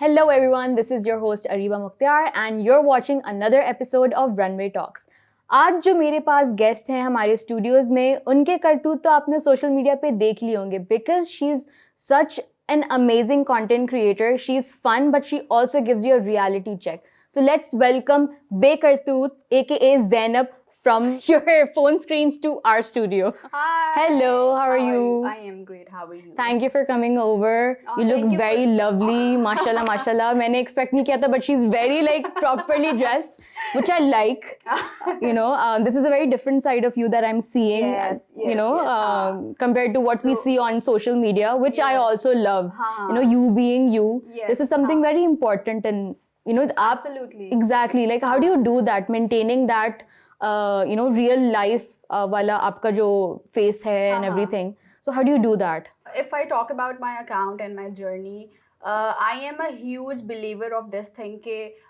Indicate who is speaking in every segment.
Speaker 1: Hello everyone, this is your host Ariba Mukhtar and you're watching another episode of Runway Talks. आज जो मेरे पास guest हैं हमारे studios में उनके करतूत तो आपने सोशल मीडिया पे देख लिए होंगे because she is such an amazing content creator. She's fun, but she also gives you a reality check. So let's welcome Baekartoot, aka Zainab, from your phone screens to our studio.
Speaker 2: Hi.
Speaker 1: Hello, how are you?
Speaker 2: I am great. How are you?
Speaker 1: Thank you for coming over. You look very lovely. Mashallah, mashallah. मैंने expect नहीं किया था, but she's very like properly dressed, which I like. You know, this is a very different side of you that I'm seeing.
Speaker 2: Yes,
Speaker 1: you know, compared to what we see on social media, which I also love. You know, you being you.
Speaker 2: Yes.
Speaker 1: This is something very important, and you know,
Speaker 2: Absolutely.
Speaker 1: Exactly. Like, how do you do that? Maintaining that, you know, real life वाला आपका जो face है and everything. So how do you do that?
Speaker 2: If I talk about my account and my journey, I am a huge believer of this thing that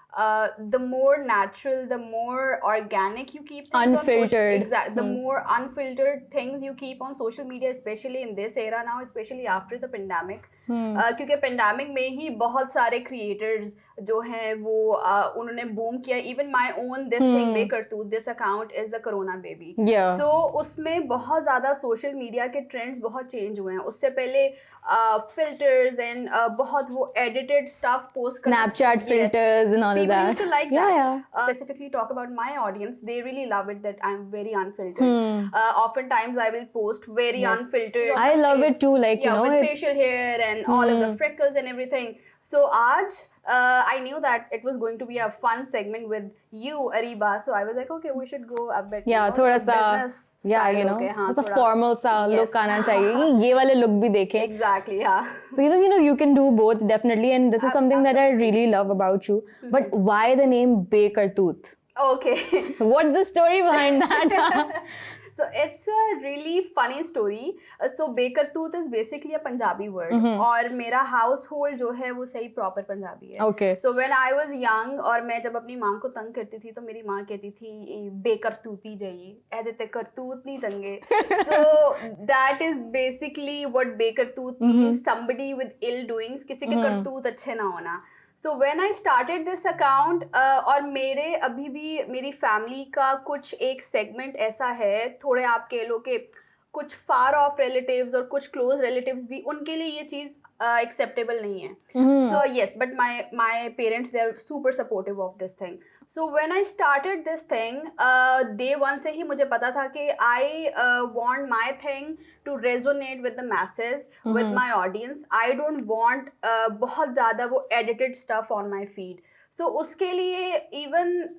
Speaker 2: the more natural, the more organic you keep things
Speaker 1: Unfiltered.
Speaker 2: Exactly. The more unfiltered things you keep on social media, especially in this era now, especially after the pandemic. क्योंकि pandemic में ही बहुत सारे creators जो हैं वो उन्होंने boom किया. Even my own this thing बेकरतूत, this account is the corona baby. So उसमें बहुत ज़्यादा सोशल मीडिया के ट्रेंड्स बहुत चेंज हुए हैं. उससे पहले फिल्टर्स एंड बहुत वो edited stuff post
Speaker 1: Snapchat filters and all of that.
Speaker 2: People used to like
Speaker 1: yeah,
Speaker 2: that.
Speaker 1: Yeah.
Speaker 2: Specifically talk about my audience, they really love it that I'm very unfiltered. Oftentimes I will post very unfiltered.
Speaker 1: I love it too, like, you know,
Speaker 2: with
Speaker 1: it's
Speaker 2: facial hair and all of the freckles and everything. So aaj I knew that it was going to be a fun segment with you, Ariba. So I was like, okay, we should go a bit.
Speaker 1: Yeah, थोड़ा सा you know, थोड़ा formal सा look आना चाहिए. ये वाले look भी देखें.
Speaker 2: Exactly, yeah.
Speaker 1: So you know, you can do both definitely, and this is something that I really love about you. But why the name Baekartoot?
Speaker 2: Okay.
Speaker 1: What's the story behind that?
Speaker 2: So it's a really funny story. So Baekartoot is basically a Punjabi word. और मेरा household जो है वो सही proper Punjabi है.
Speaker 1: Okay.
Speaker 2: So when I was young और मैं जब अपनी माँ को तंग करती थी तो मेरी माँ कहती थी बेकरतूती जाइए, ऐसे ते करतूत नहीं चंगे. So that is basically what Baekartoot means. Somebody with ill doings, किसी के करतूत अच्छे ना होना. So when I started this account और मेरे अभी भी मेरी फैमिली का कुछ एक सेगमेंट ऐसा है, थोड़े आप कह लो कि कुछ फार ऑफ रिलेटिव्स और कुछ क्लोज रिलेटिव्स भी, उनके लिए ये चीज़ एक्सेप्टेबल नहीं है. So yes, but my parents they are super supportive of this thing. So when I started this thing, day one से ही मुझे पता था कि I want my thing to resonate with the message, with my audience. I don't want बहुत ज़्यादा वो edited stuff on my feed. So उसके लिए इवन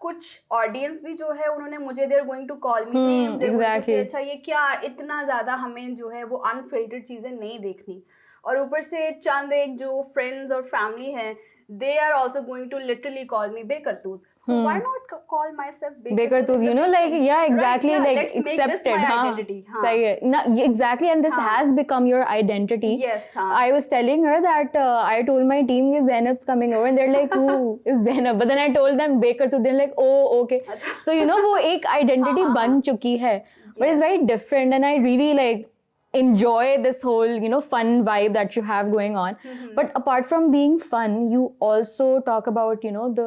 Speaker 2: कुछ ऑडियंस भी जो है उन्होंने मुझे they're going to call me names, they're going to say अच्छा ये क्या इतना ज़्यादा हमें जो है वो अनफिल्टर्ड चीज़ें नहीं देखनी. और ऊपर से चंद एक जो फ्रेंड्स और फैमिली हैं, they are also going to literally call me Baekartoot. So why not call myself
Speaker 1: Baekartoot? You know, like, yeah, exactly,
Speaker 2: right, yeah,
Speaker 1: like
Speaker 2: let's
Speaker 1: accepted.
Speaker 2: make this my identity.
Speaker 1: सही है. No, exactly, and this has become your identity.
Speaker 2: Yes.
Speaker 1: I was telling her that I told my team that Zainab's coming over, and they're like, who is Zainab? But then I told them Baekartoot. They're like, oh, okay. So you know, वो एक identity बन चुकी है, but it's very different, and I really like enjoy this whole, you know, fun vibe that you have going on. But apart from being fun, you also talk about, you know, the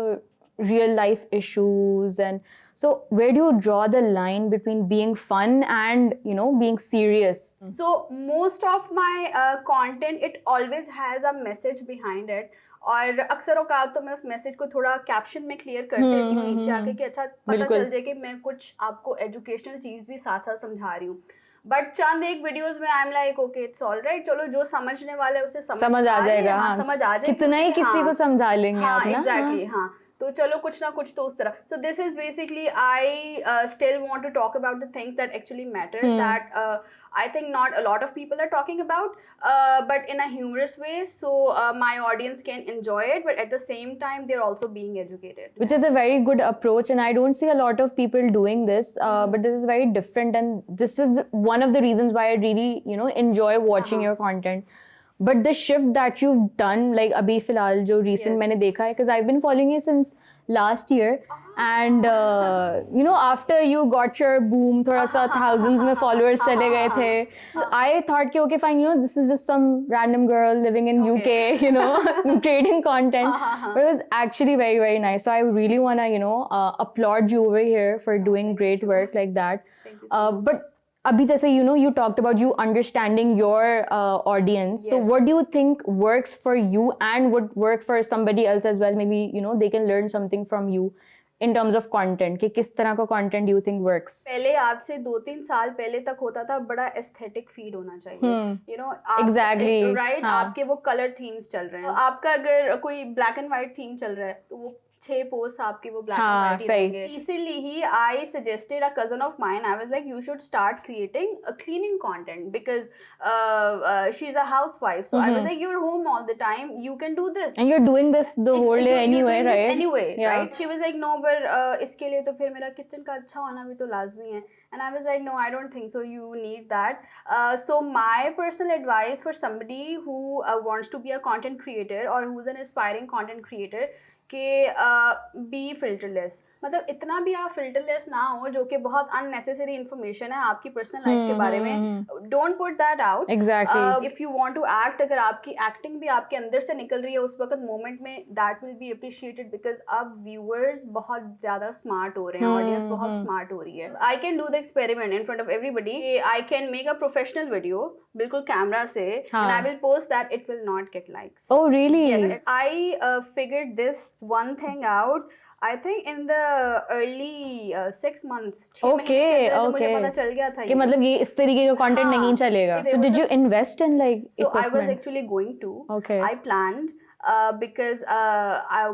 Speaker 1: real life issues. And so where do you draw the line between being fun and, you know, being serious?
Speaker 2: So most of my content, it always has a message behind it. और अक्सर औकात तो मैं उस message को थोड़ा caption में clear कर देती हूँ नीचे आके कि अच्छा पता चल जाए कि मैं कुछ आपको एजुकेशनल चीज़ भी साथ साथ समझा रही हूँ. बट चंद एक वीडियोस में I am like okay it's all right, चलो जो समझने वाला है उसे समझ आ जाएगा. हाँ, समझ आ जाएगा.
Speaker 1: कितना ही किसी को समझा लेंगे आप ना.
Speaker 2: एग्जैक्टली. हाँ, तो चलो कुछ ना कुछ तो उस तरह. So this is basically I still want to talk about the things that actually matter, that I think not a lot of people are talking about, but in a humorous way, so my audience can enjoy it, but at the same time they're also being educated,
Speaker 1: which is a very good approach, and I don't see a lot of people doing this, but this is very different, and this is one of the reasons why I really, you know, enjoy watching your content. but the shift that you've done, like अभी फिलहाल जो recent मैंने देखा है, because I've been following you since last year, and you know, after you got your boom, थोड़ा सा thousands में followers चले गए थे, I thought कि okay fine, you know, this is just some random girl living in UK, you know, creating content, but it was actually very very nice. So I really wanna, you know, applaud you over here for doing great work like that.
Speaker 2: Thank you so much.
Speaker 1: But abhi jaise, you know, you talked about you understanding your audience. So
Speaker 2: Yes.
Speaker 1: what do you think works for you and would work for somebody else as well? Maybe, you know, they can learn something from you in terms of content. कि किस तरह का content do you think works?
Speaker 2: पहले आज से 2-3 साल पहले तक होता था बड़ा एस्थेटिक फीड होना चाहिए, यू नो,
Speaker 1: Exactly.
Speaker 2: राइट,
Speaker 1: हाँ.
Speaker 2: आपके वो कलर थीम्स चल रहे हैं, आपका अगर कोई ब्लैक एंड व्हाइट थीम चल रहा है तो वो 6 पोस्ट आपके वो ब्लैक एंड
Speaker 1: हाँ,
Speaker 2: व्हाइट ही
Speaker 1: सही.
Speaker 2: रहेंगे. इसीलिए ही I suggested a cousin of mine, I was like you should start creating a cleaning content because she is a housewife, so I was like you are home all the time, you can do this
Speaker 1: And you're doing this the whole day anyway, right?
Speaker 2: anyway,
Speaker 1: Yeah.
Speaker 2: right? She was like no, but इसके लिए तो फिर मेरा kitchen का अच्छा होना भी तो लाजमी है. And I was like, no, I don't think so. You need that. So my personal advice for somebody who wants to be a content creator or who's an aspiring content creator, कि B filterless, मतलब इतना भी आप filterless ना हो जो कि बहुत अननेसेसरी इन्फॉर्मेशन है आपकी पर्सनल लाइफ के बारे में. Don't put that out.
Speaker 1: Exactly.
Speaker 2: If you want to act, अगर आपकी एक्टिंग भी आपके अंदर से निकल रही है उस वक्त मोमेंट में, that will be appreciated, because अब व्यूअर्स बहुत ज़्यादा स्मार्ट हो रहे हैं, ऑडियंस बहुत स्मार्ट हो रही है. I can do the experiment in front of everybody. I can make a professional video बिल्कुल कैमरा से, and I will post that, it will not gate likes.
Speaker 1: Oh really?
Speaker 2: Yes, I figured this one thing out. I think in the early 6 months. 6 महीने के
Speaker 1: Okay,
Speaker 2: अंदर मुझे
Speaker 1: okay.
Speaker 2: पता चल गया था
Speaker 1: कि मतलब ये इस तरीके का content
Speaker 2: हाँ,
Speaker 1: नहीं चलेगा.
Speaker 2: there
Speaker 1: So
Speaker 2: was
Speaker 1: did
Speaker 2: a-
Speaker 1: you invest in like
Speaker 2: So I was
Speaker 1: equipment?
Speaker 2: actually going to.
Speaker 1: Okay.
Speaker 2: I planned. Because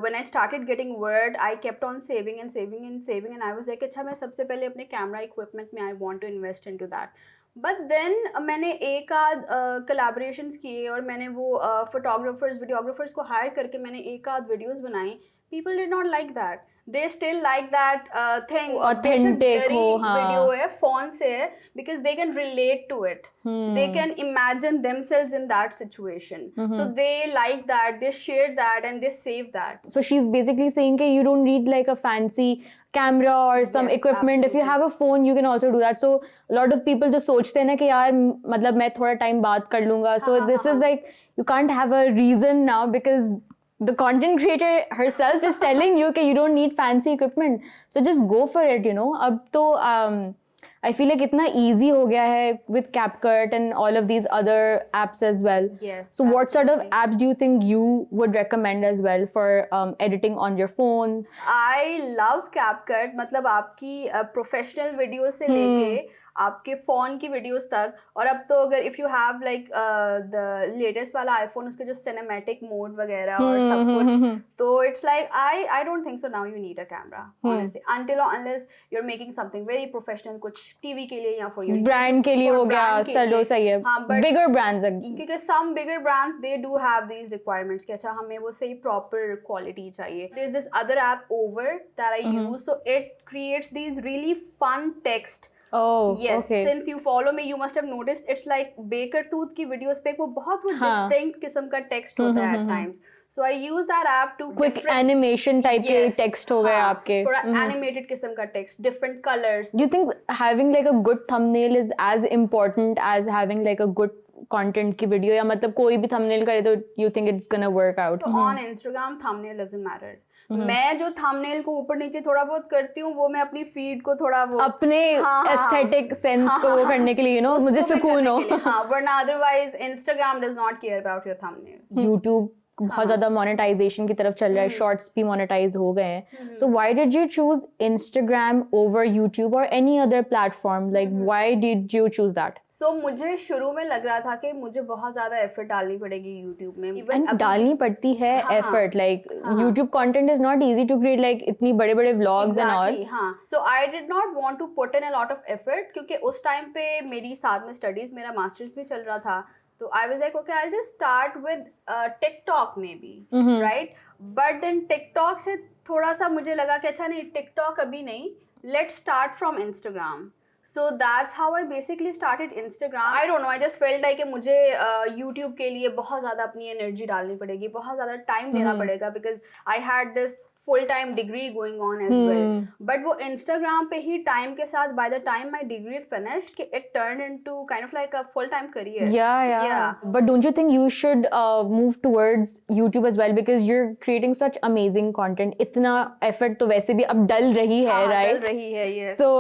Speaker 2: when I started getting word, I kept on saving and saving and saving, and I was like, अच्छा मैं सबसे पहले अपने camera equipment में I want to invest into that. But then मैंने एक आध collaborations किए और मैंने वो फोटोग्राफर्स वीडियोग्राफर्स को हायर करके मैंने एक आध वीडियोस बनाई. People did not like that. They still like that thing
Speaker 1: Authentic हो, हाँ.
Speaker 2: वीडियो है, फोन से है, because they can relate to it. They can imagine themselves in that situation. So they like that, they share that, and they save that.
Speaker 1: So she's basically saying that you don't need like a fancy camera or some
Speaker 2: Yes,
Speaker 1: equipment. If you
Speaker 2: absolutely.
Speaker 1: have a phone, you can also do that. So a lot of people just सोचते हैं ना कि यार मतलब मैं थोड़ा time बात कर लूँगा. So this is like you can't have a reason now because the content creator herself is telling you कि you don't need fancy equipment. So just go for it, you know. अब तो I feel like इतना easy हो गया है with CapCut and all of these other apps as well.
Speaker 2: Yes,
Speaker 1: So what sort of
Speaker 2: absolutely.
Speaker 1: apps do you think you would recommend as well for editing on your phones?
Speaker 2: I love CapCut. मतलब आपकी professional video से लेके आपके phone की videos तक, और अब तो अगर if you have like the latest वाला आईफोन, उसके जो सिनेमैटिक मोड वगैरह और सब कुछ, तो it's like I don't think so now you need a camera honestly, until unless you are making something very professional, कुछ टीवी के लिए या फॉर योर
Speaker 1: ब्रांड के लिए हो गया, चलो सही है.
Speaker 2: हाँ, but
Speaker 1: Bigger brands
Speaker 2: because some bigger brands they do have these requirements कि अच्छा हमें वो सही proper quality चाहिए. There's this other app over that I use, so it creates these really fun text.
Speaker 1: Oh,
Speaker 2: yes,
Speaker 1: okay.
Speaker 2: since you follow me, you must have noticed it's like Baekartoot की videos पे वो बहुत वो distinct किस्म का text होता है at times. So I use that app to
Speaker 1: Quick
Speaker 2: different
Speaker 1: animation type के
Speaker 2: Yes,
Speaker 1: text हो गए
Speaker 2: हाँ,
Speaker 1: आपके.
Speaker 2: थोड़ा animated किस्म का text, different colors.
Speaker 1: Do you think having like a good thumbnail is as important as having like a good content की video, या मतलब कोई भी thumbnail करे तो you think it's gonna work out?
Speaker 2: तो on Instagram thumbnail doesn't matter. मैं जो thumbnail को ऊपर नीचे थोड़ा बहुत करती हूँ वो मैं अपनी feed को थोड़ा वो
Speaker 1: अपने aesthetic sense को वो करने के लिए, you know, मुझे सुकून हो.
Speaker 2: हाँ, वरना otherwise Instagram does not care about your thumbnail.
Speaker 1: YouTube बहुत ज़्यादा monetization की तरफ चल रहा है, shorts भी monetize हो गए हैं. So why did you choose Instagram over YouTube or any other platform? Like why did you choose that?
Speaker 2: So मुझे शुरू में लग रहा था कि मुझे बहुत ज़्यादा effort डालनी पड़ेगी YouTube में. Even
Speaker 1: And डालनी पड़ती है effort. Like YouTube content is not easy to create, like इतनी बड़े बड़े vlogs and all.
Speaker 2: Exactly, हाँ. So I did not want to put in a lot of effort क्योंकि उस टाइम पे मेरी साथ में studies, मेरा masters भी चल रहा था. So I was like, okay, I'll just start with TikTok maybe, right? But then TikTok से थोड़ा सा मुझे लगा कि अच्छा नहीं, TikTok अभी नहीं, let's start from Instagram. So that's how I basically started Instagram. I don't know, I just felt like कि मुझे YouTube के लिए बहुत ज़्यादा अपनी एनर्जी डालनी पड़ेगी, बहुत ज़्यादा टाइम देना पड़ेगा, because I had this full-time degree going on as well. But वो Instagram पे ही time के साथ, by the time my degree finished, it turned into kind of like a full-time career.
Speaker 1: Yeah. But don't you think you should move towards YouTube as well, because you're creating such amazing content. इतना effort तो वैसे भी अब डल रही है, right?
Speaker 2: डल रही है, yes.
Speaker 1: So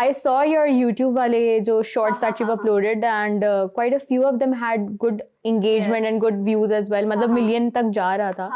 Speaker 1: I saw your YouTube वाले जो shorts that you've uploaded, and quite a few of them had good engagement and good views as well. मतलब million तक जा रहा था.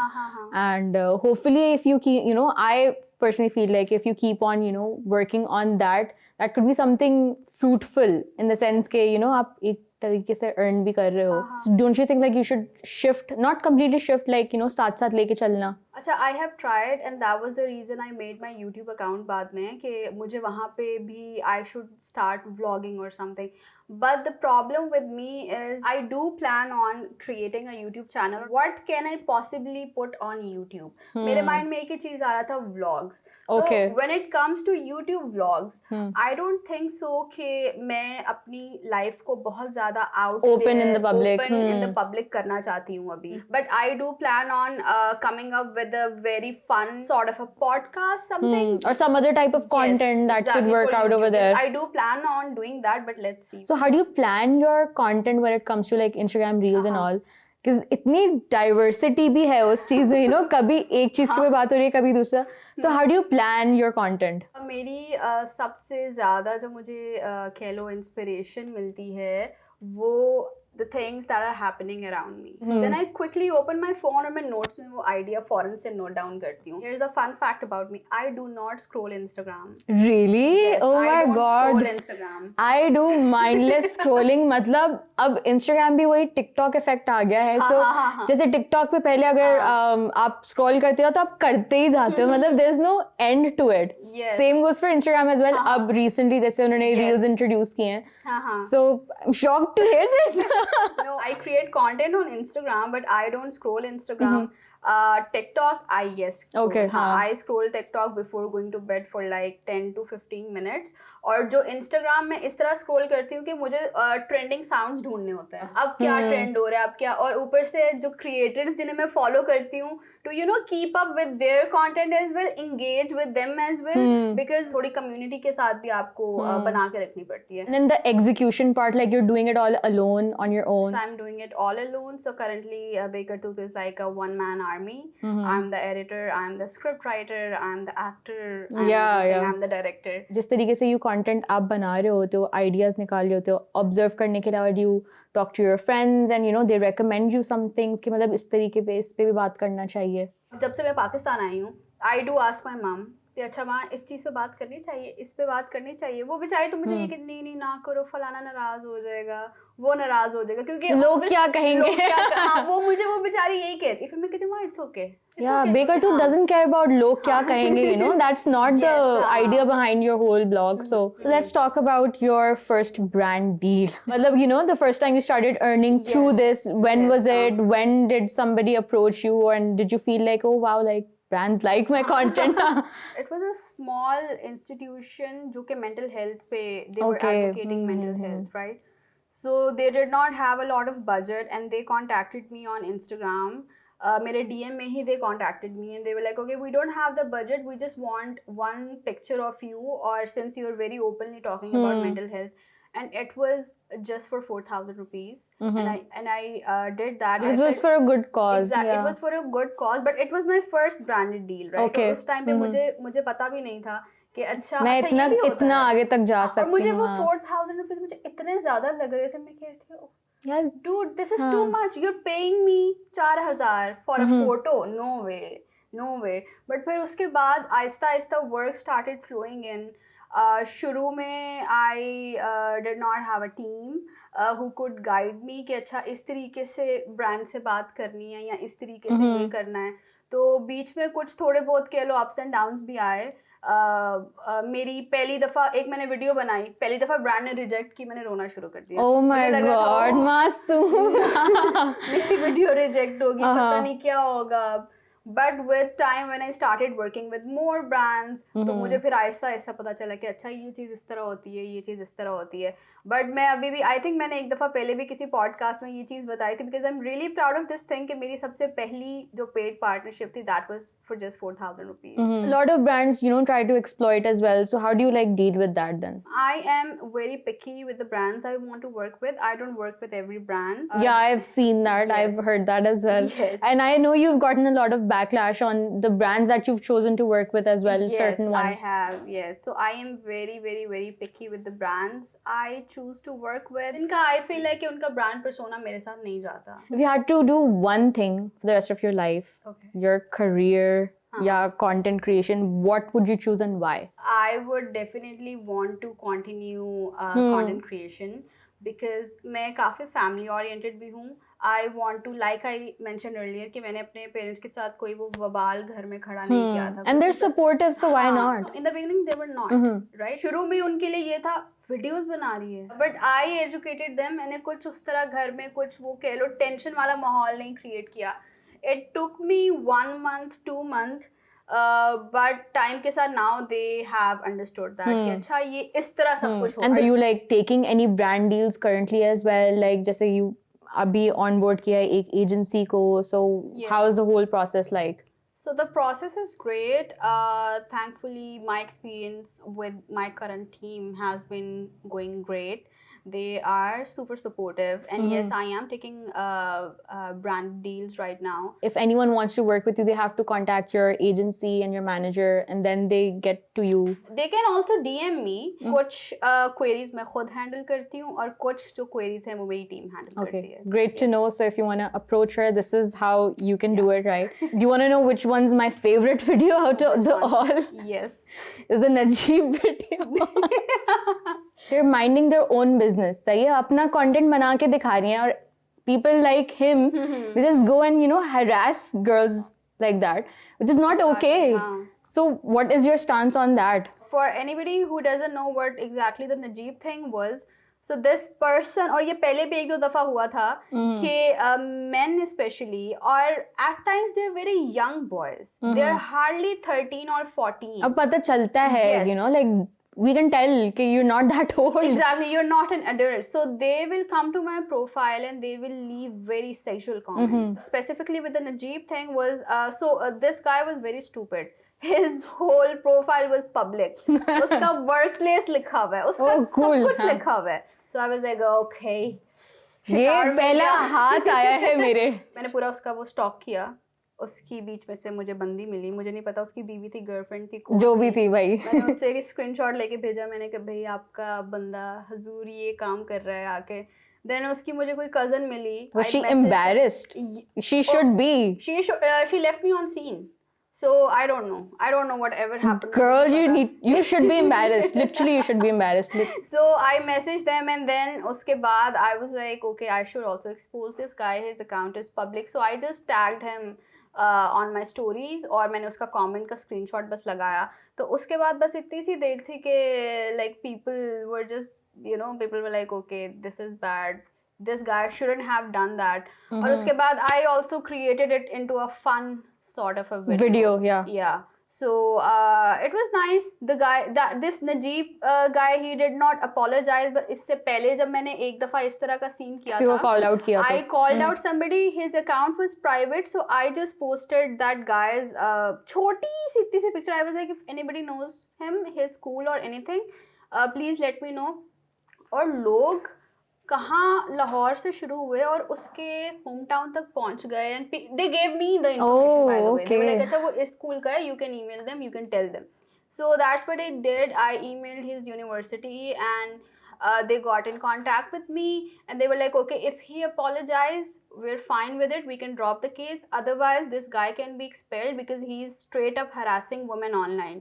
Speaker 1: And hopefully if you keep, you know, I personally feel like if you keep on, you know, working on that could be something fruitful in the sense के, you know, आप एक तरीके से earn भी कर रहे हो. So don't you think like you should shift, not completely shift, like, you know, साथ साथ लेके चलना?
Speaker 2: अच्छा, I have tried and that was the reason I made my YouTube account बाद में, कि मुझे वहाँ पे भी I should start vlogging or something. But the problem with me is I do plan on creating a YouTube channel. What can I possibly put on YouTube? मेरे mind में एक ही चीज़ आ रहा था, vlogs. So when it comes to YouTube vlogs, I don't think so कि मैं अपनी life को बहुत ज़्यादा
Speaker 1: open in the public
Speaker 2: करना चाहती हूँ अभी. But I do plan on coming up with a very fun sort of a podcast, something.
Speaker 1: Or some other type of content that could work out over there.
Speaker 2: Yes, I do plan on doing that, but let's see.
Speaker 1: So how do you plan your content when it comes to like Instagram Reels and all? Because इतनी diversity भी है उस चीज़ में, you know, कभी एक चीज़ के पे बात हो रही है, कभी दूसरा. So how do you plan your content?
Speaker 2: मेरी सबसे ज़्यादा जो मुझे कह लो inspiration मिलती है, वो the things that are happening around me. Then I quickly open my phone और मैं notes में वो idea फौरन से note down करती हूँ. Here's a fun fact about me. I do not scroll Instagram.
Speaker 1: Really?
Speaker 2: Yes,
Speaker 1: oh my God.
Speaker 2: I don't scroll Instagram.
Speaker 1: I do mindless scrolling. मतलब अब Instagram भी वही TikTok effect आ गया है. So जैसे TikTok पे पहले अगर आप scroll करते हो तो आप करते ही जाते हो. मतलब there's no end to it.
Speaker 2: Yes.
Speaker 1: Same goes for Instagram as well. अब recently जैसे उन्होंने Reels introduce किए हैं. So I'm shocked to hear this.
Speaker 2: No, I create content on Instagram, but I don't scroll Instagram. TikTok, I scroll.
Speaker 1: Okay,
Speaker 2: I scroll TikTok before going to bed for like 10 to 15 minutes. और जो Instagram में इस तरह scroll करती हूँ कि मुझे trending sounds ढूंढने होते हैं. अब क्या trend हो रहा है, अब क्या, और ऊपर से जो creators जिन्हें मैं follow करती हूँ, to, you know, keep up with their content as well, engage with them as well, because थोड़ी community के साथ भी आपको बना के रखनी पड़ती है.
Speaker 1: And then the execution part, like you're doing it all alone on your own.
Speaker 2: So I'm doing it all alone. So currently Baekartoot is like a one-man army. I'm the editor, I'm the script writer, I'm the actor, I'm the director.
Speaker 1: जिस तरीके से you content आप बना रहे होते हो, ideas निकाल रहे होते हो, observe करने के अलावा you talk to your friends and, you know, they recommend you some things कि मतलब इस तरीके पे इस पे भी बात करना चाहिए.
Speaker 2: जब से मैं पाकिस्तान आई हूँ, I do ask my mom कि अच्छा माँ इस चीज़ पे बात करनी चाहिए, इस पे बात करनी चाहिए. वो बेचारी तो मुझे ये कि नहीं ना करो, फलाना नाराज़ हो जाएगा, वो नाराज़ हो जाएगा, क्योंकि
Speaker 1: लोग क्या कहेंगे.
Speaker 2: वो बेचारी यही कहती. फिर मैं कहती हूँ it's okay.
Speaker 1: Yeah, Baekartoot doesn't care about लोग क्या कहेंगे, you know. That's not the idea behind your whole blog. So let's talk about your first brand deal. मतलब, you know, the first time you started earning through this, when was it? When did somebody approach you, and did you feel like, oh wow, like brands like my content?
Speaker 2: It was a small institution जो कि mental health पे they were advocating mental health, right? So they did not have a lot of budget and they contacted me on Instagram. मेरे DM में ही they contacted me and they were like, okay, we don't have the budget, we just want one picture of you, or since you're very openly talking about mental health. And it was just for 4,000 rupees. And I did that.
Speaker 1: It was for a good cause.
Speaker 2: Exactly.
Speaker 1: Yeah.
Speaker 2: It was for a good cause, but it was my first branded deal, right?
Speaker 1: Okay.
Speaker 2: तो उस time पे मुझे पता भी नहीं था कि अच्छा
Speaker 1: मैं
Speaker 2: अच्छा ये भी होता
Speaker 1: इतना
Speaker 2: है.
Speaker 1: आगे तक जा सकती हूँ.
Speaker 2: और मुझे वो 4,000 rupees मुझे इतने ज़्यादा लग रहे थे. मैं कह रही थी,
Speaker 1: Yeah.
Speaker 2: Dude, this is too much. You're paying me 4,000 for a photo. No way. But फिर उसके बाद Aahista Aahista work started flowing in. शुरू में I did not have a team who could guide me कि अच्छा इस तरीके से brand से बात करनी है या इस तरीके से ये करना है. तो बीच में कुछ थोड़े बहुत कह लो ups and downs भी आए. मेरी पहली दफ़ा एक मैंने वीडियो बनाई, पहली दफ़ा ब्रांड ने रिजेक्ट की, मैंने रोना शुरू कर दिया.
Speaker 1: Oh my God, मासूम.
Speaker 2: मेरी वीडियो रिजेक्ट होगी, पता नहीं क्या होगा. But with time when I started working with more brands, तो मुझे फिर आहिस्ता आहिस्ता पता चला कि अच्छा ये चीज़ इस तरह होती है, ये चीज़ इस तरह होती है. But मैं अभी भी, I think मैंने एक दफ़ा पहले भी किसी पॉडकास्ट में ये चीज़ बताई थी, because I'm really proud of this thing कि मेरी सबसे पहली जो paid partnership थी, that was for just 4,000 rupees.
Speaker 1: A lot of brands, you know, try to exploit as well. So how do you like deal with that then?
Speaker 2: I am very picky with the brands I want to work with. I don't work with every brand.
Speaker 1: Yeah, I've seen that.
Speaker 2: yes.
Speaker 1: I've heard that as well.
Speaker 2: Yes.
Speaker 1: And I know you've gotten a lot of backlash on the brands that you've chosen to work with as well, certain ones.
Speaker 2: Yes, I have. Yes. So I am very, very, very picky with the brands I choose to work with. इनका I feel like कि उनका brand persona मेरे साथ नहीं जाता.
Speaker 1: If you had to do one thing for the rest of your life,
Speaker 2: Okay.
Speaker 1: your career, yeah, content creation, what would you choose and why?
Speaker 2: I would definitely want to continue content creation because मैं काफ़ी family oriented भी हूँ. I want to, like I mentioned earlier, कि मैंने अपने parents के साथ कोई वो वबाल घर में खड़ा नहीं किया था.
Speaker 1: And they're supportive, so why not?
Speaker 2: In the beginning they were not, right? शुरू में उनके लिए ये था वीडियोस बना रही है, बट आई एजुकेटेड देम. मैंने कुछ उस तरह घर में कुछ वो कह लो टेंशन वाला माहौल नहीं क्रिएट किया. It took me 1 month 2 month, but time के साथ now they have understood that कि अच्छा ये इस तरह सब कुछ होगा.
Speaker 1: And are you like taking any brand deals currently as well? Like जैसे you अभी on board किया है एक agency को, so how is the whole process like?
Speaker 2: So the process is great. Thankfully, my experience with my current team has been going great. They are super supportive, and yes, I am taking brand deals right now.
Speaker 1: If anyone wants to work with you, they have to contact your agency and your manager, and then they get to you.
Speaker 2: They can also DM me. कुछ queries मैं खुद handle करती हूँ और कुछ जो queries हैं वो मेरी team handle करती है.
Speaker 1: Great to know. So if you want to approach her, this is how you can do it, right? Do you want to know which one's my favorite video out of the all?
Speaker 2: Yes.
Speaker 1: Is the Najib video. They're minding their own business. सही है, अपना content बना के दिखा रही हैं और people like him, they just go and, you know, harass girls like that, which is not okay. So what is your stance on that?
Speaker 2: For anybody who doesn't know what exactly the Najib thing was, so this person, और ये पहले भी एक दो दफा हुआ था कि men especially, और at times they're very young boys. They're hardly 13 or 14.
Speaker 1: अब पता चलता है, you know, like we can tell कि you're not that old.
Speaker 2: Exactly, you're not an adult. So they will come to my profile and they will leave very sexual comments. Specifically with the Najib thing was, this guy was very stupid. His whole profile was public. उसका workplace लिखा हुआ है, उसका सब कुछ लिखा हुआ है. So I was like, okay.
Speaker 1: ये पहला हाथ आया है मेरे.
Speaker 2: मैंने पूरा उसका वो stalk किया. उसकी बीच में से मुझे बंदी मिली. मुझे नहीं पता उसकी बीवी थी, गर्लफ्रेंड थी,
Speaker 1: जो भी थी भाई.
Speaker 2: मैंने उससे एक स्क्रीनशॉट लेके भेजा. मैंने कहा भाई आपका बंदा हजूर ये काम कर रहा है आके. देन उसकी मुझे कोई कजन मिली.
Speaker 1: Was she embarrassed? She should be.
Speaker 2: She left me on scene. So I don't know whatever happened.
Speaker 1: Girl, you should be embarrassed. Literally, you should be embarrassed.
Speaker 2: So I messaged them and then उसके बाद I was like, okay, I should also expose this guy. His account is public. So I just tagged him on my stories और मैंने उसका comment का screenshot बस लगाया. तो उसके बाद बस इतनी सी देर थी कि like people were just, you know, people were like, okay, this is bad. This guy shouldn't have done that. और उसके बाद I also created it into a fun sort of a video. Yeah. So it was nice. The guy, this Najib guy, he did not apologize. But इससे पहले जब मैंने एक दफा इस तरह का scene किया था,
Speaker 1: call out किया
Speaker 2: I called out somebody. His account was private, so I just posted that guy's छोटी सी इतनी सी picture. I was like, if anybody knows him, his school or anything, please let me know. और लोग कहाँ लाहौर से शुरू हुए और उसके होम टाउन तक पहुंच गए. And they gave me the information by the way. They were like अच्छा वो इस स्कूल का है, you can email them, you can tell them. So that's what I did. I emailed his university and they got in contact with me and they were like, okay, if he apologized, we're fine with it, we can drop the case. Otherwise this guy can be expelled because he's straight up harassing women online.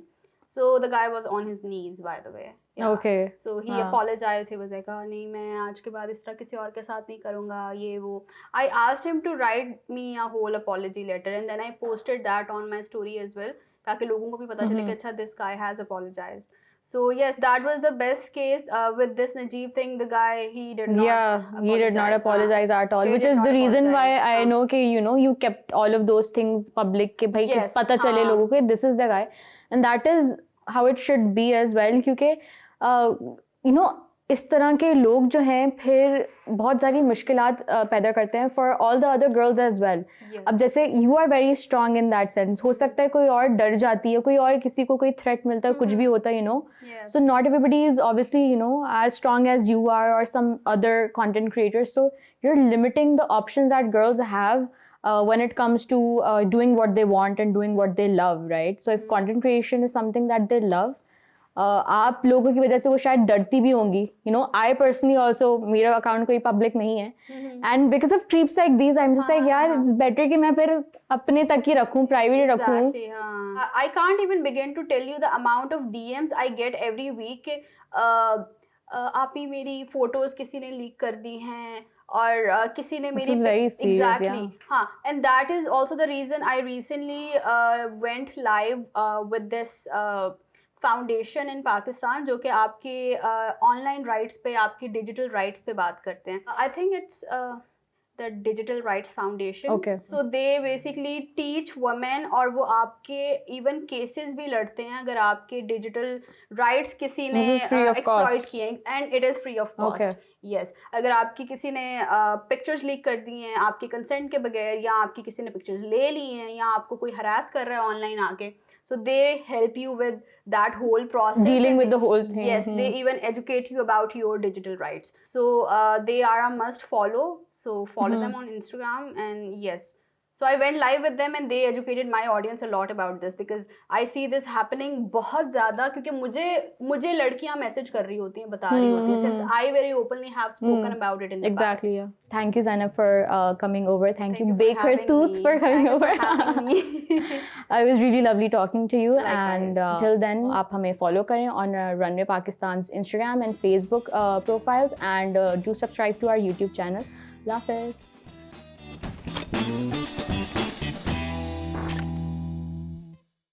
Speaker 2: So the guy was on his knees, by the way. Yeah.
Speaker 1: Okay.
Speaker 2: So he apologized. He was like, oh, नहीं मैं आज के बाद इस तरह किसी और के साथ नहीं करूँगा ये वो. I asked him to write me a whole apology letter and then I posted that on my story as well ताकि लोगों को भी पता चले कि अच्छा this guy has apologized. So yes, that was the best case with this Najeeb thing. The guy, he did not
Speaker 1: he did not apologize at all,
Speaker 2: He
Speaker 1: which
Speaker 2: did
Speaker 1: is
Speaker 2: not
Speaker 1: the reason why
Speaker 2: apologize,
Speaker 1: I
Speaker 2: हाँ.
Speaker 1: know कि you kept all of those things public कि भाई किस
Speaker 2: Yes,
Speaker 1: पता चले
Speaker 2: हाँ.
Speaker 1: लोगों को this is the guy, and that is how it should be as well, क्योंकि इस तरह के लोग जो हैं फिर बहुत सारी मुश्किलात पैदा करते हैं for all the other girls as well. अब जैसे you are very strong in that sense, हो सकता है कोई और डर जाती है, कोई और किसी को कोई थ्रेट मिलता है, कुछ भी होता है, so not everybody is obviously as strong as you are or some other content creators, so you're limiting the options that girls have when it comes to doing what they want and doing what they love, right? So if content creation is something that they love, आप लोगों की वजह से वो शायद डरती भी होंगी. आई पर्सनली ऑल्सो, मेरा अकाउंट कोई पब्लिक नहीं है, and because of trips like these I am just like यार इट्स बेटर कि मैं फिर अपने तक ही रखूं, प्राइवेट रखूं.
Speaker 2: I can't even begin to tell you the amount of DMs I get every week. आप ही मेरी फोटोज किसी ने लीक कर दी हैं और किसी ने मेरी
Speaker 1: exactly
Speaker 2: हाँ, and that is also the reason I recently went live with this foundation इन पाकिस्तान, जो कि आपके ऑनलाइन राइट्स पे, आपकी डिजिटल राइट्स पे बात करते हैं. I think it's the digital rights foundation. So they basically teach women, और वो आपके इवन केसेस भी लड़ते हैं अगर आपके डिजिटल राइट्स किसी ने एक्सप्लॉइट किए हैं, and it is free of cost. Yes, अगर आपकी किसी ने पिक्चर्स लीक कर दी हैं आपके कंसेंट के बगैर, या आपकी किसी ने पिक्चर्स ले ली हैं, या आपको कोई हरास कर रहा है ऑनलाइन आके, so they help you with that whole process,
Speaker 1: dealing with the whole thing.
Speaker 2: Yes, they even educate you about your digital rights. So they are a must follow, so follow them on Instagram. And yes, so I went live with them and they educated my audience a lot about this, because I see this happening बहुत ज़्यादा, क्योंकि मुझे लड़कियाँ message कर रही होती हैं, बता रही होती हैं, since I very openly have spoken about it in the
Speaker 1: exactly
Speaker 2: past.
Speaker 1: Yeah. Thank you Zainab for coming over. Thank you Baekartoot for coming over. I was really lovely talking to you. Likewise. And till then आप हमें follow करें on Runway Pakistan's Instagram and Facebook profiles, and do subscribe to our YouTube channel. Allah Hafiz.